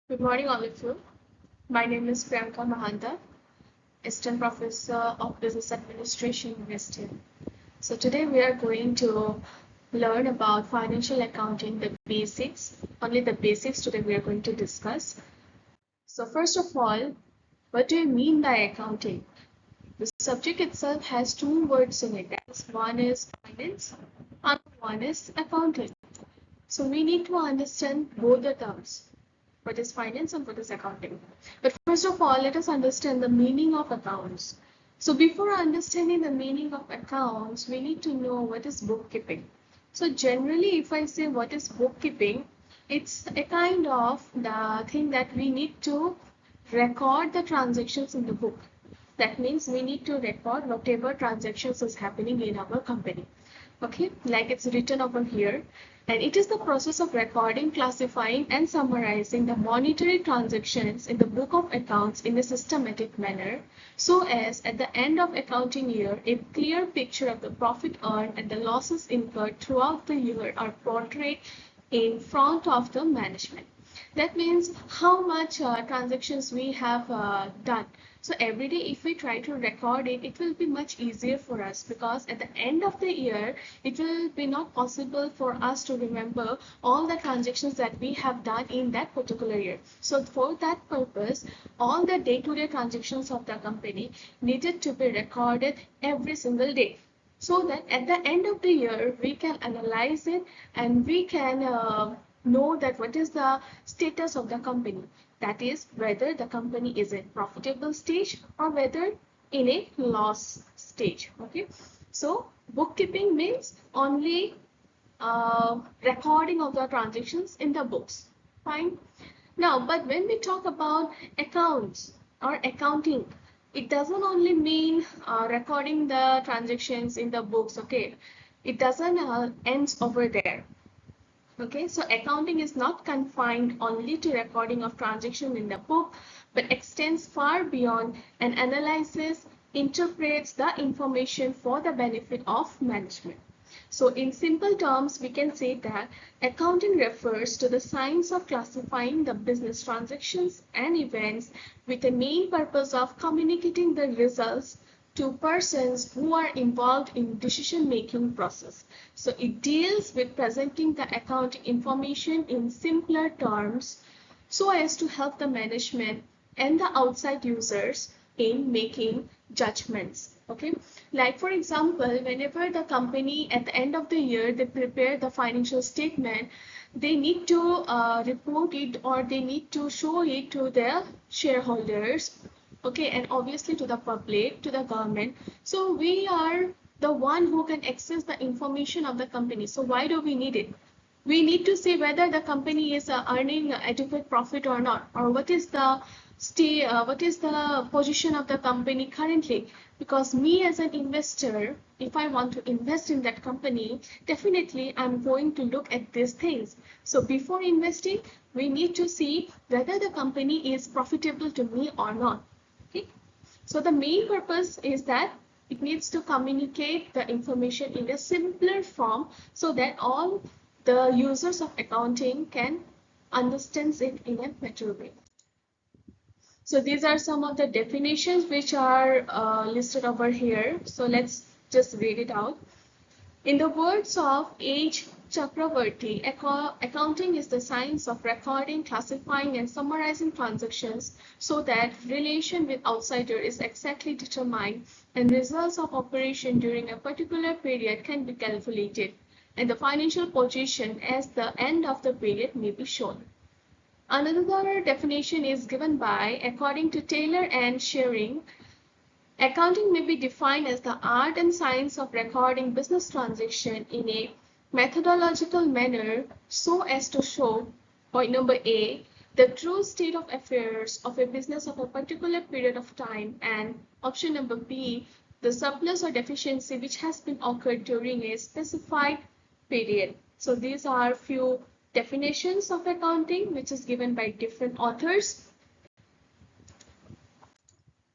Good morning, all of you. My name is Priyanka Mahanta, Assistant Professor of Business Administration, University. So today we are going to learn about financial accounting, the basics. Only the basics today we are going to discuss. So first of all, what do you mean by accounting? The subject itself has two words in it. One is finance and one is accounting. So we need to understand both the terms. What is finance and what is accounting. But first of all, let us understand the meaning of accounts. So before understanding the meaning of accounts, we need to know what is bookkeeping. So generally, if I say what is bookkeeping, it's a kind of the thing that we need to record the transactions in the book. That means we need to record whatever transactions is happening in our company. Okay, like it's written over here. And it is the process of recording, classifying, and summarizing the monetary transactions in the book of accounts in a systematic manner, so as at the end of accounting year, a clear picture of the profit earned and the losses incurred throughout the year are portrayed in front of the management. That means how much transactions we have done. So every day, if we try to record it, it will be much easier for us, because at the end of the year, it will be not possible for us to remember all the transactions that we have done in that particular year. So for that purpose, all the day-to-day transactions of the company needed to be recorded every single day, so that at the end of the year we can analyze it and we can know that what is the status of the company. That is, whether the company is in profitable stage or whether in a loss stage. Okay, so bookkeeping means only recording of the transactions in the books. Fine. Now, but when we talk about accounts or accounting, it doesn't only mean recording the transactions in the books. Okay, it doesn't ends over there. Okay, so accounting is not confined only to recording of transaction in the book, but extends far beyond and analyzes, interprets the information for the benefit of management. So in simple terms, we can say that accounting refers to the science of classifying the business transactions and events with the main purpose of communicating the results to persons who are involved in decision-making process. So it deals with presenting the accounting information in simpler terms so as to help the management and the outside users in making judgments. Okay, like for example, whenever the company at the end of the year they prepare the financial statement, they need to report it, or they need to show it to their shareholders, okay, and obviously to the public, to the government. So we are the one who can access the information of the company. So why do we need it? We need to see whether the company is earning adequate profit or not, or what is the what is the position of the company currently. Because me as an investor, if I want to invest in that company, definitely I'm going to look at these things. So before investing, we need to see whether the company is profitable to me or not. Okay, so the main purpose is that it needs to communicate the information in a simpler form so that all the users of accounting can understand it in a better way. So these are some of the definitions which are listed over here. So let's just read it out. In the words of H. Chakravarti, accounting is the science of recording, classifying, and summarizing transactions so that relation with outsider is exactly determined and results of operation during a particular period can be calculated, and the financial position as the end of the period may be shown. Another definition is given by, according to Taylor and Shearing, accounting may be defined as the art and science of recording business transactions in a methodological manner so as to show, point number A, the true state of affairs of a business of a particular period of time, and option number B, the surplus or deficiency which has been occurred during a specified period. So these are few definitions of accounting which is given by different authors.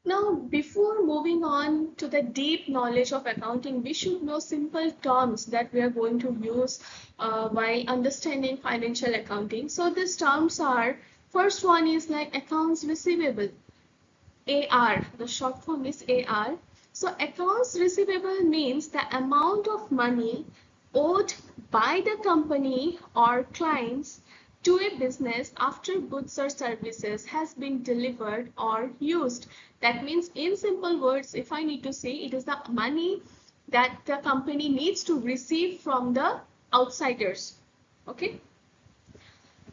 Now, before moving on to the deep knowledge of accounting, we should know simple terms that we are going to use while understanding financial accounting. So these terms are First one is like accounts receivable, AR. The short form is AR. So accounts receivable means the amount of money owed by the company or clients to a business after goods or services has been delivered or used. That means, in simple words, if I need to say, it is the money that the company needs to receive from the outsiders. Okay.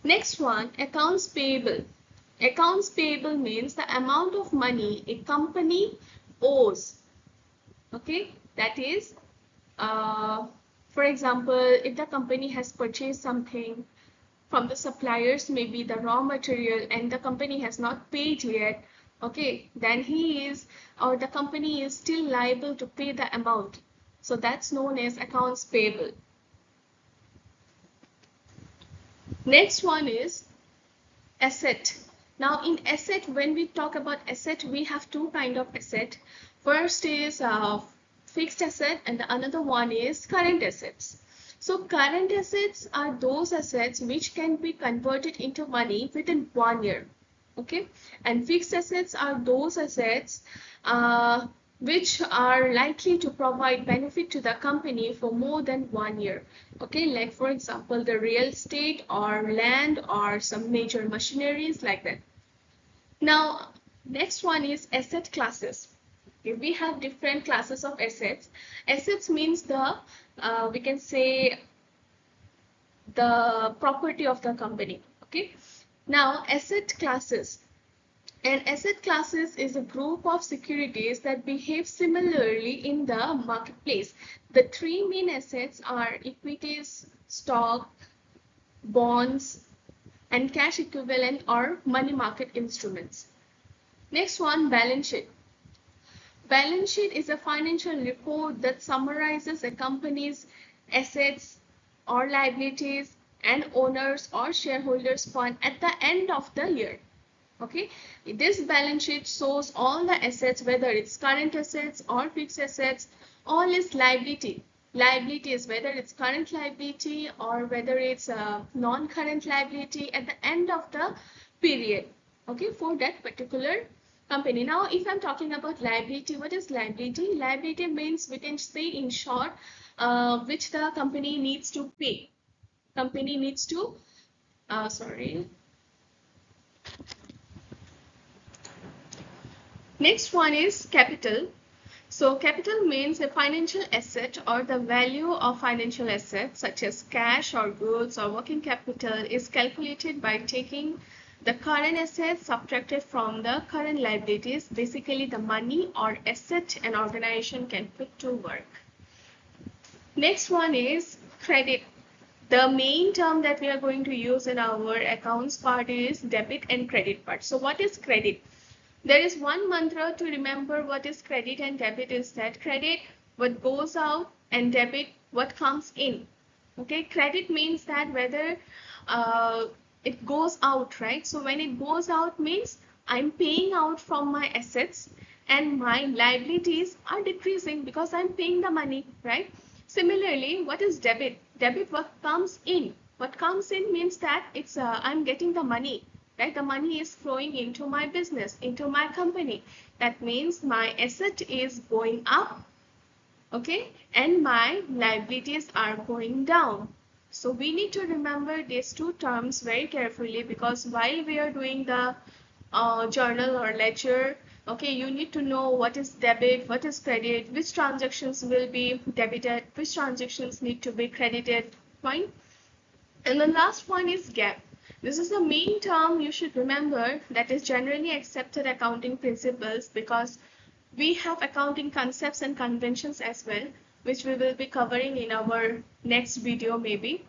Next one, accounts payable. Accounts payable means the amount of money a company owes. Okay, that is, for example, if the company has purchased something from the suppliers, maybe the raw material, and the company has not paid yet, okay, then he is, or the company is still liable to pay the amount. So that's known as accounts payable. Next one is asset. Now in asset, when we talk about asset, we have two kind of asset. First is fixed asset and the another one is current assets. So current assets are those assets which can be converted into money within 1 year. Okay, and fixed assets are those assets which are likely to provide benefit to the company for more than 1 year. Okay, like for example, the real estate or land or some major machineries like that. Now, next one is asset classes. Okay, we have different classes of assets. Assets means the, we can say, the property of the company. Okay, now asset classes. An asset classes is a group of securities that behave similarly in the marketplace. The three main assets are equities, stock, bonds, and cash equivalent or money market instruments. Next one, balance sheet. Balance sheet is a financial report that summarizes a company's assets or liabilities and owners or shareholders fund at the end of the year. Okay, this balance sheet shows all the assets, whether it's current assets or fixed assets. All is liability. Liability is whether it's current liability or whether it's a non-current liability at the end of the period. Okay, for that particular company. Now, if I'm talking about liability, what is liability? Liability means, we can say in short, which the company needs to pay. Company needs to, sorry. Next one is capital. So capital means a financial asset or the value of financial assets such as cash or goods or working capital is calculated by taking the current assets subtracted from the current liabilities, basically the money or asset an organization can put to work. Next one is credit. The main term that we are going to use in our accounts part is debit and credit part. So what is credit? There is one mantra to remember what is credit and debit is that credit what goes out and debit what comes in. Okay, credit means that whether it goes out, right? So when it goes out means I'm paying out from my assets and my liabilities are decreasing because I'm paying the money, right? Similarly, what is debit? Debit what comes in. What comes in means that it's I'm getting the money. Right, the money is flowing into my business, into my company. That means my asset is going up, okay, and my liabilities are going down. So we need to remember these two terms very carefully, because while we are doing the journal or ledger, okay, you need to know what is debit, what is credit, which transactions will be debited, which transactions need to be credited, fine. And the last one is GAAP. This is the main term you should remember, that is generally accepted accounting principles, because we have accounting concepts and conventions as well, which we will be covering in our next video maybe.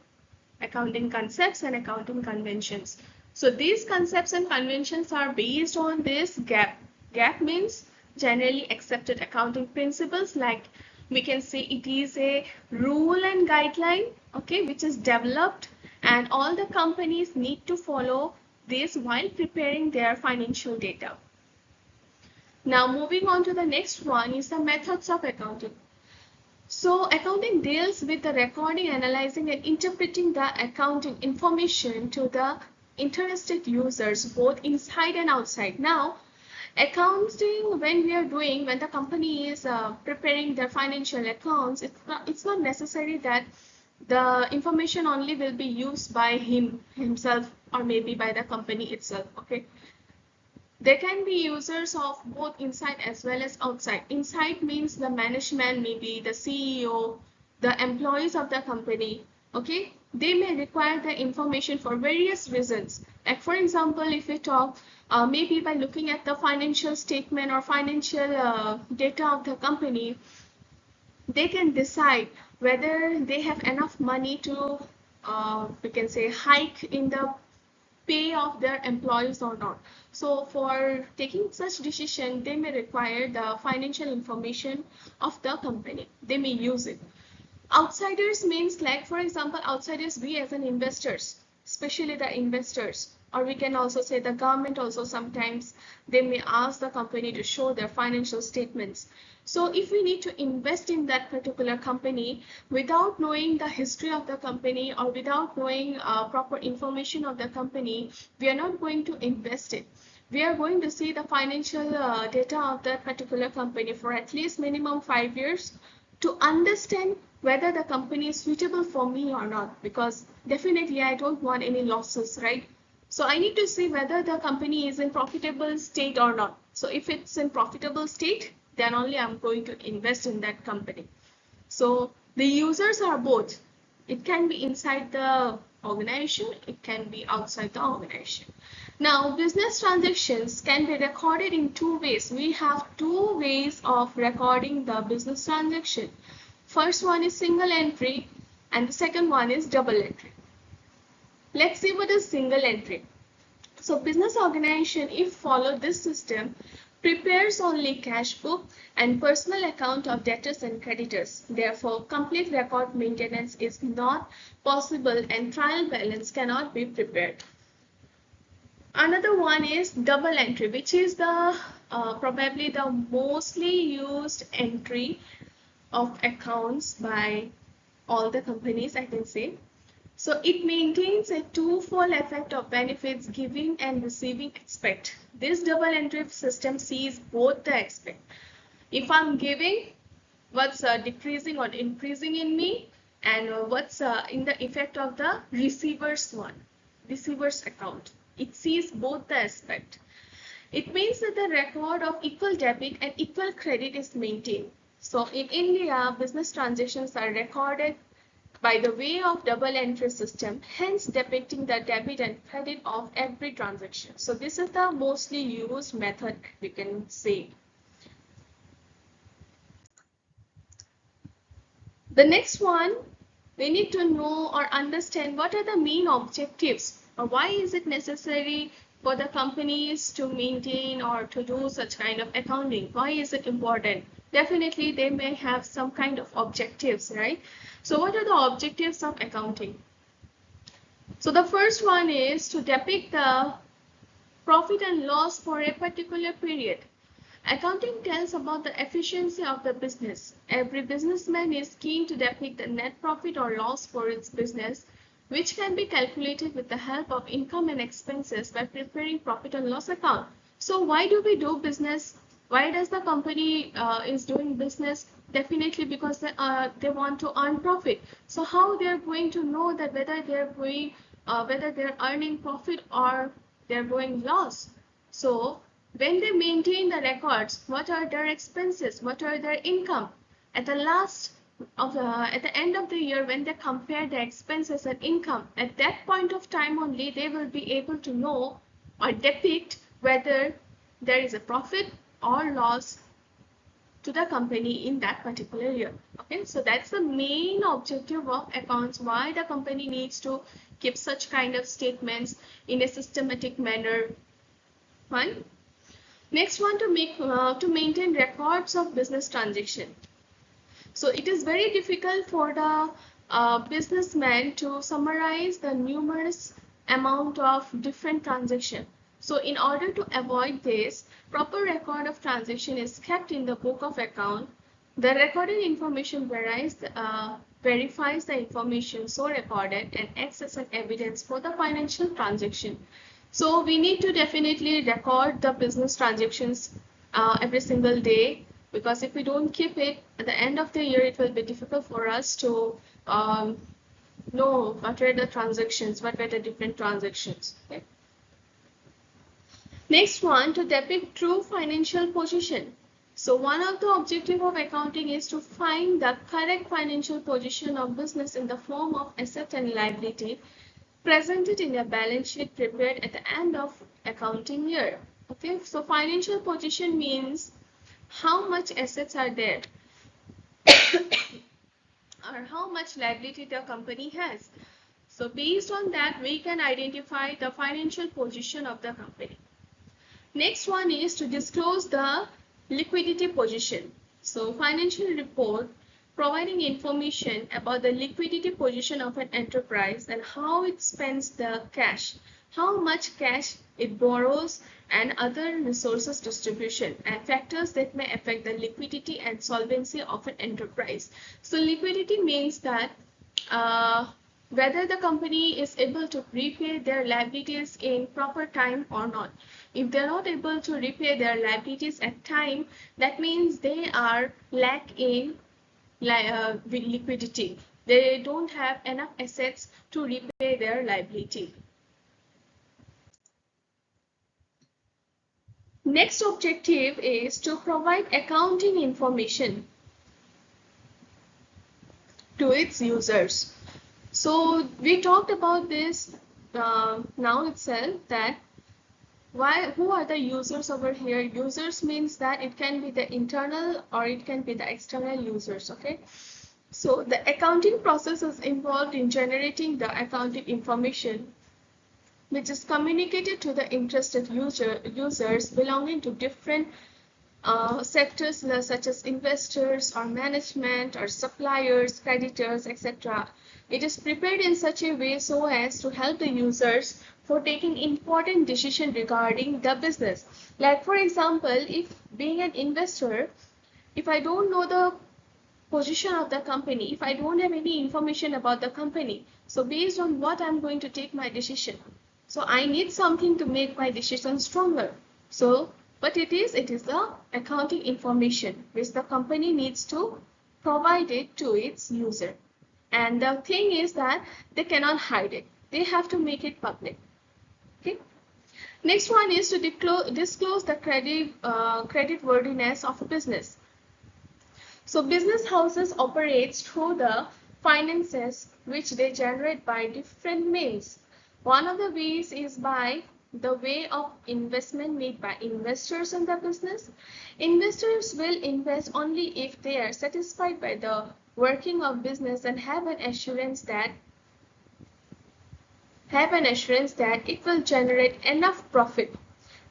Accounting concepts and accounting conventions. So these concepts and conventions are based on this GAAP. GAAP means generally accepted accounting principles, like we can say it is a rule and guideline, okay, which is developed, and all the companies need to follow this while preparing their financial data. Now moving on to the next one is the methods of accounting. So accounting deals with the recording, analyzing and interpreting the accounting information to the interested users both inside and outside. Now, accounting, when the company is preparing their financial accounts, it's not necessary that the information only will be used by himself or maybe by the company itself. Okay, there can be users of both inside as well as outside. Inside means the management, maybe the CEO, the employees of the company. Okay, they may require the information for various reasons. Like for example, if we talk maybe by looking at the financial statement or financial data of the company, they can decide whether they have enough money to we can say hike in the pay of their employees or not. So for taking such decision, they may require the financial information of the company. They may use it. Outsiders means, like for example, outsiders, we as an investors, especially the investors, or we can also say the government also, sometimes they may ask the company to show their financial statements. So if we need to invest in that particular company without knowing the history of the company or without knowing proper information of the company, we are not going to invest it. We are going to see the financial data of that particular company for at least minimum 5 years to understand whether the company is suitable for me or not, because definitely I don't want any losses, right? So I need to see whether the company is in profitable state or not. So if it's in profitable state, then only I'm going to invest in that company. So the users are both. It can be inside the organization, it can be outside the organization. Now, business transactions can be recorded in two ways. We have two ways of recording the business transaction. First one is single entry and the second one is double entry. Let's see what is single entry. So business organization, if follow this system, prepares only cash book and personal account of debtors and creditors. Therefore, complete record maintenance is not possible and trial balance cannot be prepared. Another one is double entry, which is the probably the mostly used entry of accounts by all the companies, I can say. So it maintains a twofold effect of benefits giving and receiving aspect. This double entry system sees both the aspect. If I'm giving, what's decreasing or increasing in me, and what's in the effect of the receiver's account. It sees both the aspect. It means that the record of equal debit and equal credit is maintained. So in India, business transactions are recorded by the way of double entry system, hence depicting the debit and credit of every transaction. So this is the mostly used method, we can say. The next one, we need to know or understand what are the main objectives, or why is it necessary for the companies to maintain or to do such kind of accounting. Why is it important? Definitely they may have some kind of objectives, right? So what are the objectives of accounting? So the first one is to depict the profit and loss for a particular period. Accounting tells about the efficiency of the business. Every businessman is keen to depict the net profit or loss for its business, which can be calculated with the help of income and expenses by preparing profit and loss account. So why do we do business? Why does the company is doing business? Definitely because they want to earn profit. So how they're going to know that whether they're earning profit or they're going loss? So when they maintain the records, what are their expenses? What are their income? At the end of the year, when they compare the expenses and income, at that point of time only they will be able to know or depict whether there is a profit or loss to the company in that particular year. Okay, so that's the main objective of accounts, why the company needs to keep such kind of statements in a systematic manner. Fine. Next one, to maintain records of business transaction. So it is very difficult for the businessman to summarize the numerous amount of different transactions. So in order to avoid this, proper record of transaction is kept in the book of account. The recorded information varies verifies the information so recorded and acts as an evidence for the financial transaction. So we need to definitely record the business transactions every single day, because if we don't keep it at the end of the year, it will be difficult for us to know what were the transactions, what were the different transactions. Okay. Next one, to depict true financial position. So one of the objective of accounting is to find the correct financial position of business in the form of asset and liability presented in a balance sheet prepared at the end of accounting year. Okay, so financial position means how much assets are there or how much liability the company has. So based on that, we can identify the financial position of the company. Next one is to disclose the liquidity position. So financial report providing information about the liquidity position of an enterprise and how it spends the cash, how much cash it borrows, and other resources distribution, and factors that may affect the liquidity and solvency of an enterprise. So liquidity means that whether the company is able to repay their liabilities in proper time or not. If they're not able to repay their liabilities at time, that means they are lack in liquidity. They don't have enough assets to repay their liability. Next objective is to provide accounting information to its users. So we talked about this now itself, that who are the users over here. Users means that it can be the internal or it can be the external users. Okay, so the accounting process is involved in generating the accounting information which is communicated to the interested users belonging to different sectors such as investors or management or suppliers, creditors, etc. It is prepared in such a way so as to help the users for taking important decisions regarding the business. Like for example, if being an investor, if I don't know the position of the company, if I don't have any information about the company, so based on what I'm going to take my decision. So I need something to make my decision stronger. So what it is the accounting information which the company needs to provide it to its user. And the thing is that they cannot hide it. They have to make it public. Okay. Next one is to disclose the credit worthiness of a business. So business houses operate through the finances which they generate by different means. One of the ways is by the way of investment made by investors in the business. Investors will invest only if they are satisfied by the working of business and have an assurance that it will generate enough profit.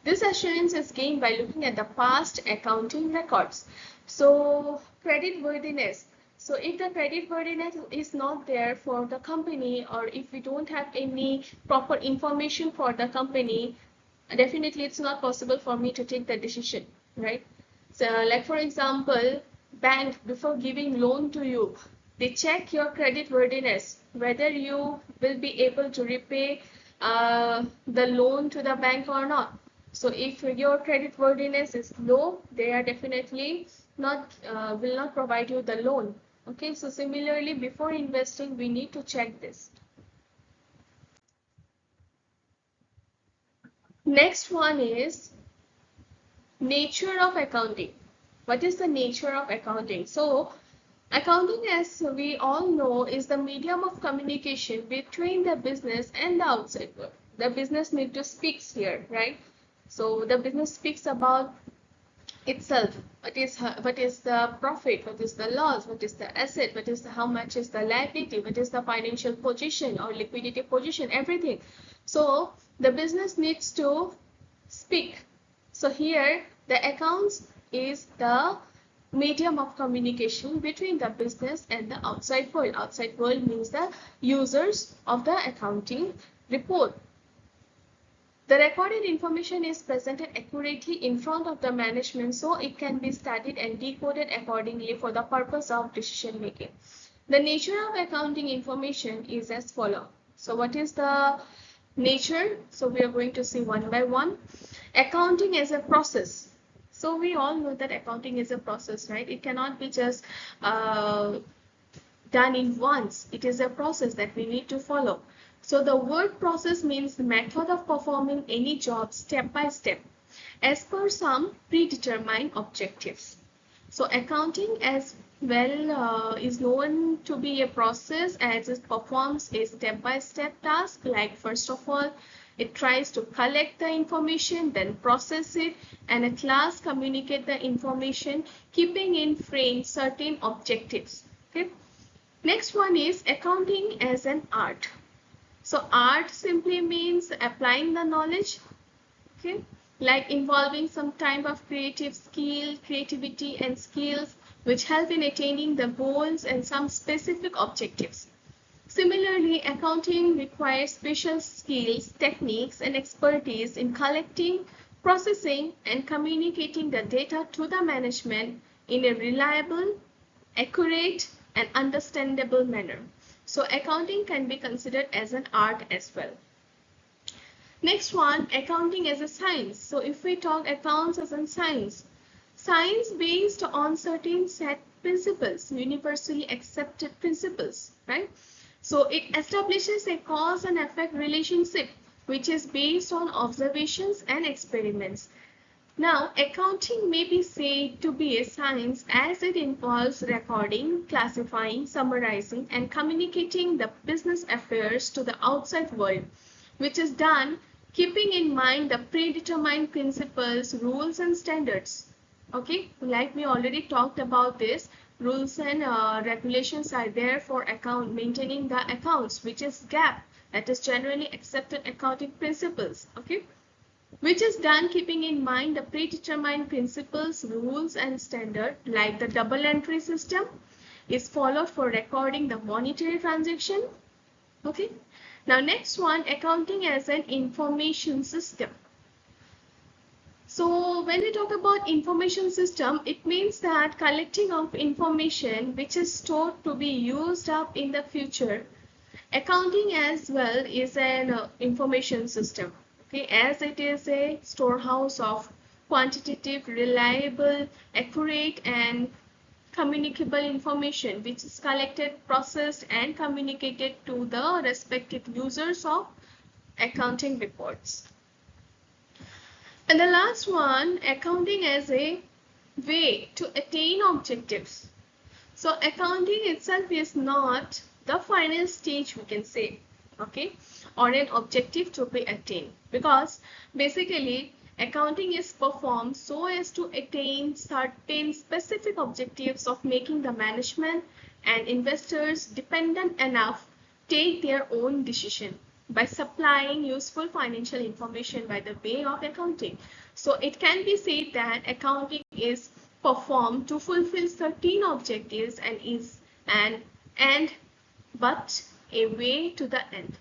This assurance is gained by looking at the past accounting records. So credit worthiness. So if the credit worthiness is not there for the company, or if we don't have any proper information for the company, definitely it's not possible for me to take the decision, right? So like for example, bank, before giving loan to you, they check your credit worthiness, whether you will be able to repay the loan to the bank or not. So if your credit worthiness is low, they are definitely not will not provide you the loan. Okay, so similarly, before investing, we need to check this. Next one is nature of accounting. What is the nature of accounting? So accounting, as we all know, is the medium of communication between the business and the outside world. The business need to speak here, right? So the business speaks about itself. What is the profit? What is the loss? What is the asset? How much is the liability? What is the financial position or liquidity position? Everything. So the business needs to speak. So here the accounts is the medium of communication between the business and the outside world. Outside world means the users of the accounting report. The recorded information is presented accurately in front of the management so it can be studied and decoded accordingly for the purpose of decision making. The nature of accounting information is as follows. So what is the nature? So we are going to see one by one. Accounting as a process. So we all know that accounting is a process, right? It cannot be just done in once. It is a process that we need to follow. So the word process means the method of performing any job step by step as per some predetermined objectives. So accounting as well is known to be a process as it performs a step-by-step task. Like first of all, it tries to collect the information, then process it, and at last communicate the information, keeping in frame certain objectives. Okay. Next one is accounting as an art. So art simply means applying the knowledge. Okay, like involving some type of creativity and skills which help in attaining the goals and some specific objectives. Similarly, accounting requires special skills, techniques, and expertise in collecting, processing, and communicating the data to the management in a reliable, accurate, and understandable manner. So accounting can be considered as an art as well. Next one, accounting as a science. So if we talk accounts as a science, science based on certain set principles, universally accepted principles, right? So it establishes a cause and effect relationship, which is based on observations and experiments. Now, accounting may be said to be a science as it involves recording, classifying, summarizing, and communicating the business affairs to the outside world, which is done keeping in mind the predetermined principles, rules, and standards. Okay, like we already talked about this, rules and regulations are there for maintaining the accounts, which is GAAP, that is generally accepted accounting principles. Okay, which is done keeping in mind the predetermined principles, rules, and standard, like the double entry system is followed for recording the monetary transaction. Okay. Now next one, accounting as an information system. So when we talk about information system, it means that collecting of information which is stored to be used up in the future. Accounting as well is an information system, okay, as it is a storehouse of quantitative, reliable, accurate, and communicable information which is collected, processed, and communicated to the respective users of accounting reports. And the last one, accounting as a way to attain objectives. So accounting itself is not the final stage, we can say, okay, or an objective to be attained, because basically accounting is performed so as to attain certain specific objectives of making the management and investors dependent enough take their own decision by supplying useful financial information by the way of accounting. So it can be said that accounting is performed to fulfill certain objectives and is an end but a way to the end.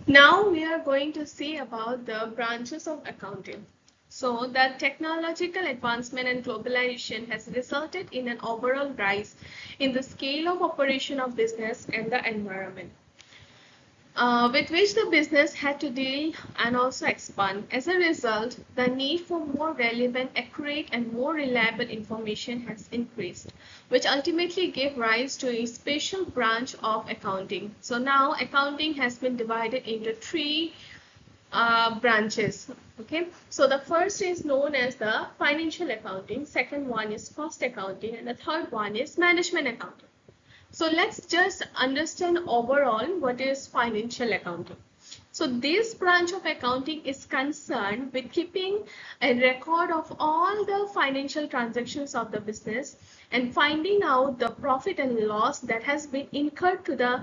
Now we are going to see about the branches of accounting. So the technological advancement and globalization has resulted in an overall rise in the scale of operation of business and the environment, with which the business had to deal and also expand. As a result, the need for more relevant, accurate, and more reliable information has increased, which ultimately gave rise to a special branch of accounting. So now accounting has been divided into three branches. Okay, so the first is known as the financial accounting, second one is cost accounting, and the third one is management accounting. So let's just understand overall what is financial accounting. So this branch of accounting is concerned with keeping a record of all the financial transactions of the business and finding out the profit and loss that has been incurred to the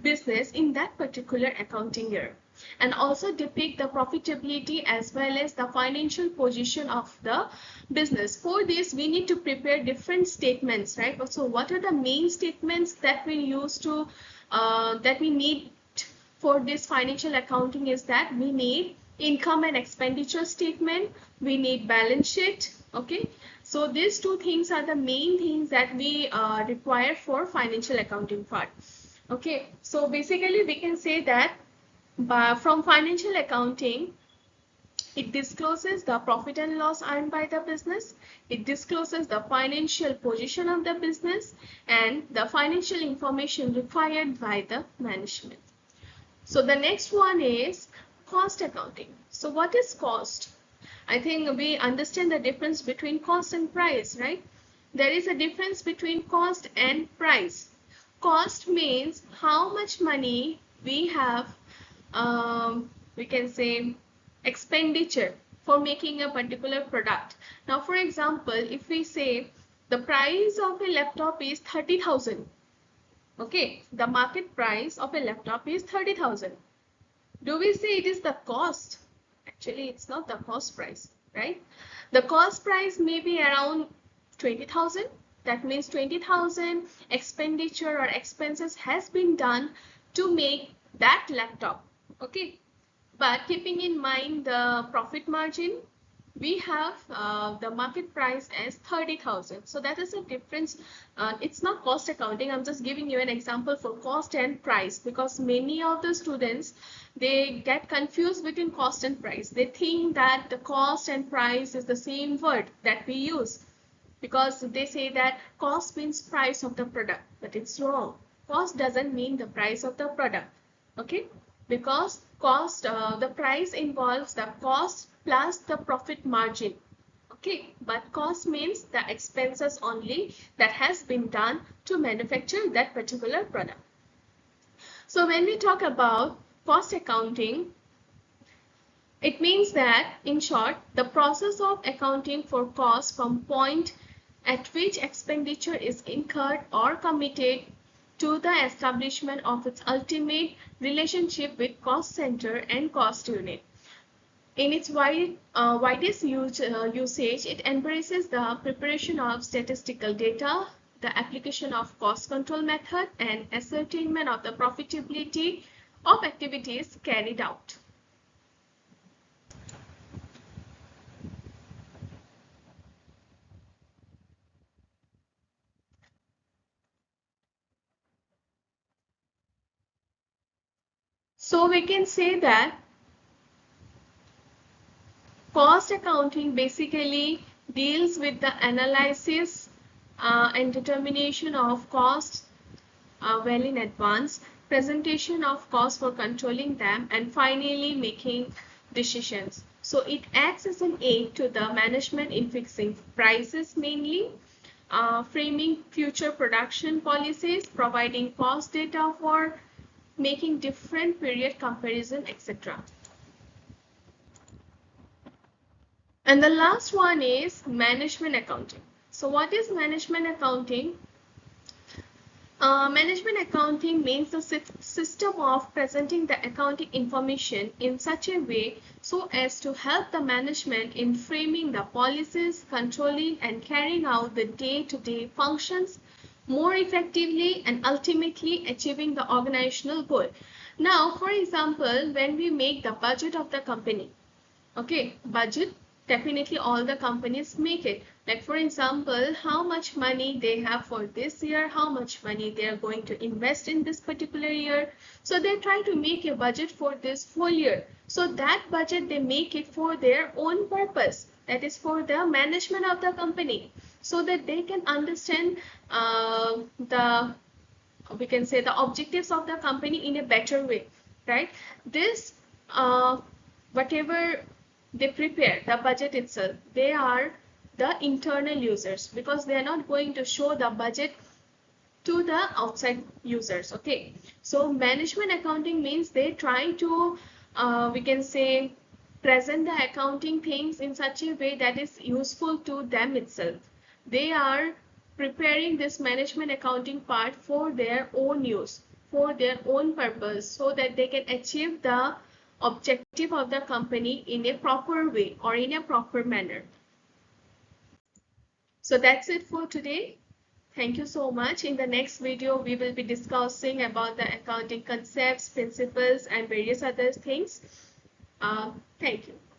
business in that particular accounting year, and also depict the profitability as well as the financial position of the business. For this, we need to prepare different statements, right? So what are the main statements that we use that we need for this financial accounting is that we need income and expenditure statement, we need balance sheet. Okay, so these two things are the main things that we require for financial accounting part. Okay, so basically we can say that from financial accounting, it discloses the profit and loss earned by the business. It discloses the financial position of the business and the financial information required by the management. So the next one is cost accounting. So what is cost? I think we understand the difference between cost and price, right? There is a difference between cost and price. Cost means how much money we have, we can say, expenditure for making a particular product. Now, for example, if we say the price of a laptop is 30,000, okay, the market price of a laptop is 30,000. Do we say it is the cost? Actually, it's not the cost price, right? The cost price may be around 20,000. That means 20,000 expenditure or expenses has been done to make that laptop, okay? But keeping in mind the profit margin, we have the market price as 30,000. So that is a difference. It's not cost accounting. I'm just giving you an example for cost and price, because many of the students, they get confused between cost and price. They think that the cost and price is the same word that we use, because they say that cost means price of the product, but it's wrong. Cost doesn't mean the price of the product, okay? Because cost, the price involves the cost plus the profit margin, okay? But cost means the expenses only that has been done to manufacture that particular product. So when we talk about cost accounting, it means that, in short, the process of accounting for cost from point at which expenditure is incurred or committed to the establishment of its ultimate relationship with cost center and cost unit. In its widest usage, it embraces the preparation of statistical data, the application of cost control method, and ascertainment of the profitability of activities carried out. So we can say that cost accounting basically deals with the analysis and determination of costs well in advance, presentation of costs for controlling them, and finally making decisions. So it acts as an aid to the management in fixing prices mainly, framing future production policies, providing cost data for making different period comparison, etc. And the last one is management accounting. So what is management accounting? Management accounting means the system of presenting the accounting information in such a way so as to help the management in framing the policies, controlling and carrying out the day-to-day functions more effectively and ultimately achieving the organizational goal. Now, for example, when we make the budget of the company, okay, budget, definitely all the companies make it. Like for example, how much money they have for this year, how much money they are going to invest in this particular year. So they try to make a budget for this whole year. So that budget, they make it for their own purpose. That is for the management of the company, so that they can understand we can say the objectives of the company in a better way, right? This, whatever they prepare, the budget itself, they are the internal users, because they are not going to show the budget to the outside users, okay? So management accounting means they try to, we can say, present the accounting things in such a way that is useful to them itself. They are preparing this management accounting part for their own use, for their own purpose, so that they can achieve the objective of the company in a proper way or in a proper manner. So that's it for today. Thank you so much. In the next video, we will be discussing about the accounting concepts, principles, and various other things. Thank you.